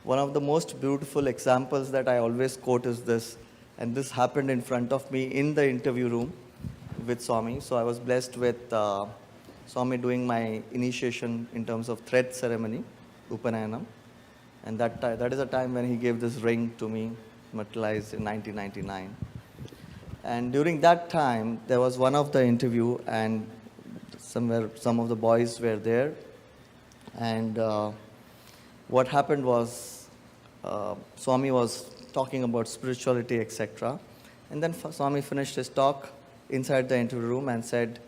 One of the most beautiful examples that I always quote is this, and this happened in front of me in the interview room with Swami. So I was blessed with Swami doing my initiation in terms of thread ceremony, Upanayanam. And that is a time when he gave this ring to me, materialized in 1999. And during that time, there was one of the interview, and some of the boys were there. And what happened was, Swami was talking about spirituality, etc. And then Swami finished his talk inside the interview room and said,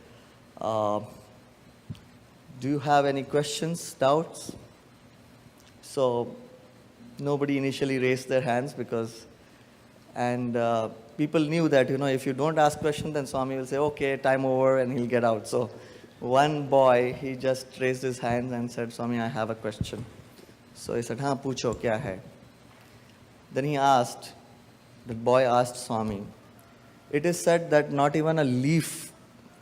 do you have any questions, doubts? So nobody initially raised their hands and people knew that, if you don't ask questions, then Swami will say, okay, time over, and he'll get out. So one boy, he just raised his hands and said, Swami, I have a question. So he said, हाँ पूछो क्या है? Then the boy asked Swami, it is said that not even a leaf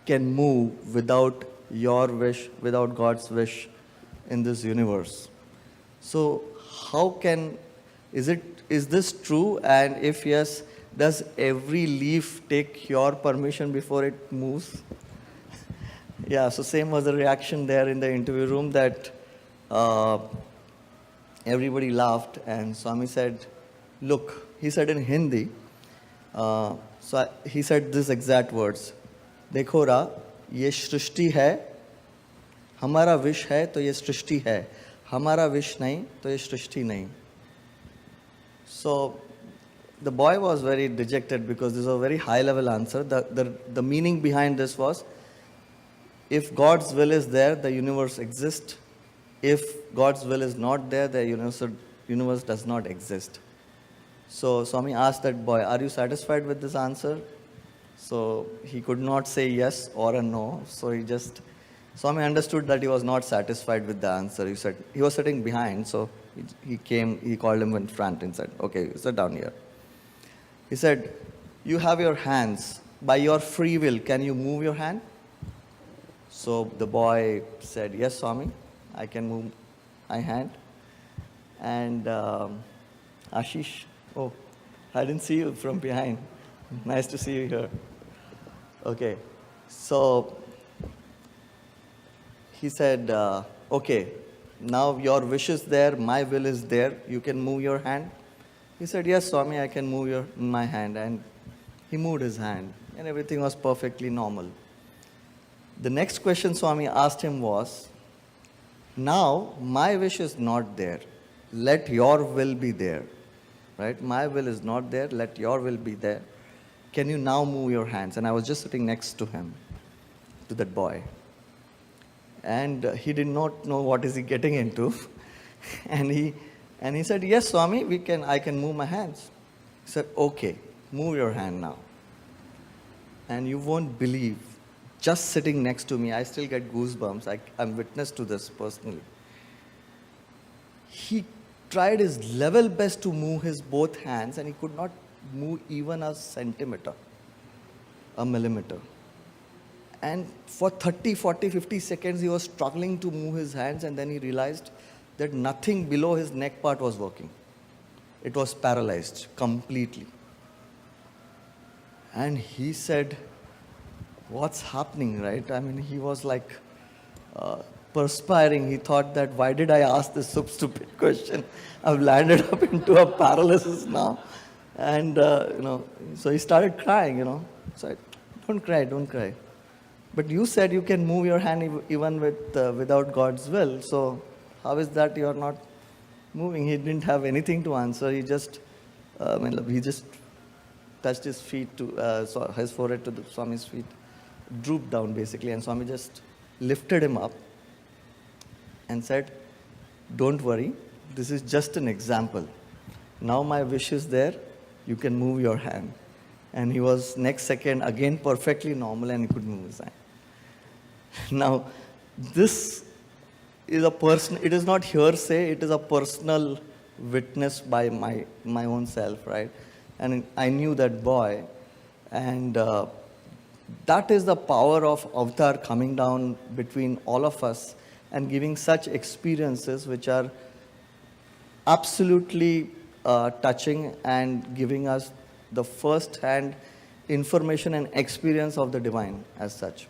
can move without your wish, without God's wish in this universe. So is this true? And if yes, does every leaf take your permission before it moves? Yeah, so same was the reaction there in the interview room, that everybody laughed, and Swami said, look, he said in Hindi, he said this exact words, देखो रा, ये सृष्टि है, हमारा wish है तो ये सृष्टि है, हमारा विश नहीं तो ये सृष्टि नहीं. So the boy was very dejected because this was a very high level answer. The meaning behind this was, if God's will is there, the universe exists. If God's will is not there, the universe does not exist. So Swami asked that boy, are you satisfied with this answer? So he could not say yes or a no. So Swami understood that he was not satisfied with the answer. He said, he was sitting behind, so he called him in front and said, okay, sit down here. He said, you have your hands. By your free will, can you move your hand? So the boy said, yes, Swami, I can move my hand. And Ashish, oh, I didn't see you from behind. Nice to see you here. Okay, so he said, okay, now your wish is there, my will is there, you can move your hand. He said, yes, Swami, I can move my hand. And he moved his hand, and everything was perfectly normal. The next question Swami asked him was, now my wish is not there, let your will be there. Right? My will is not there, let your will be there. Can you now move your hands? And I was just sitting next to him, to that boy. And he did not know what is he getting into. and he said, yes, Swami, I can move my hands. He said, okay, move your hand now. And you won't believe, just sitting next to me, I still get goosebumps. I'm witness to this personally. He tried his level best to move his both hands, and he could not move even a centimeter, a millimeter. And for 30, 40, 50 seconds, he was struggling to move his hands, and then he realized that nothing below his neck part was working. It was paralyzed completely. And he said, what's happening, right? I mean, he was like perspiring. He thought that, why did I ask this so stupid question? I've landed up into a paralysis now. And, so he started crying, So I, don't cry. But you said you can move your hand even without God's will. So how is that you're not moving? He didn't have anything to answer. He just touched his feet his forehead to the Swami's feet, drooped down basically, and Swami just lifted him up and said, don't worry, this is just an example. Now my wish is there, you can move your hand. And he was next second again perfectly normal, and he could move his hand. Now, this is it is not hearsay, it is a personal witness by my own self, right? And I knew that boy, and that is the power of Avatar coming down between all of us and giving such experiences which are absolutely touching and giving us the first hand information and experience of the divine as such.